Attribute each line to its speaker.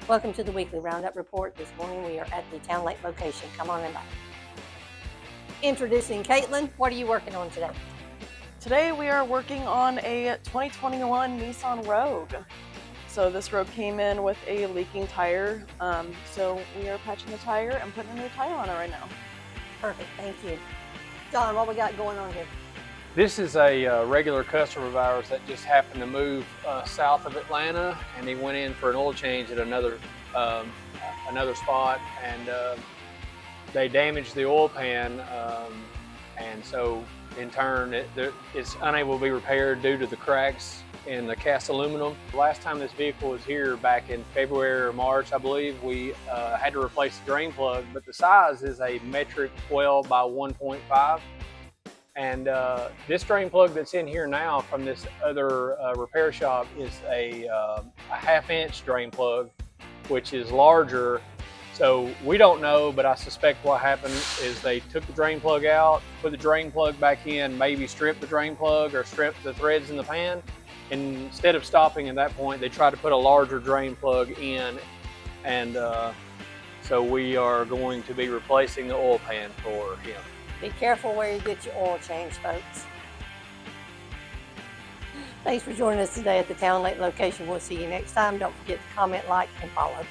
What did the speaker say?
Speaker 1: Welcome to the Weekly Roundup Report. This morning we are at the Towne Lake location. Come on in by. Introducing Caitlin. What are you working on today?
Speaker 2: Today we are working on a 2021 Nissan Rogue. So this Rogue came in with a leaking tire. So we are patching the tire and putting a new tire on it right now.
Speaker 1: Perfect, thank you. John, what we got going on here?
Speaker 3: This is a regular customer of ours that just happened to move south of Atlanta, and he went in for an oil change at another spot, and they damaged the oil pan, and so in turn it's unable to be repaired due to the cracks in the cast aluminum. The last time this vehicle was here back in February or March, I believe, we had to replace the drain plug, but the size is a metric 12 by 1.5. And this drain plug that's in here now from this other repair shop is a half-inch drain plug, which is larger. So we don't know, but I suspect what happened is they took the drain plug out, put the drain plug back in, maybe stripped the drain plug or stripped the threads in the pan. And instead of stopping at that point, they tried to put a larger drain plug in. And so we are going to be replacing the oil pan for him.
Speaker 1: Be careful where you get your oil change, folks. Thanks for joining us today at the Towne Lake location. We'll see you next time. Don't forget to comment, like, and follow.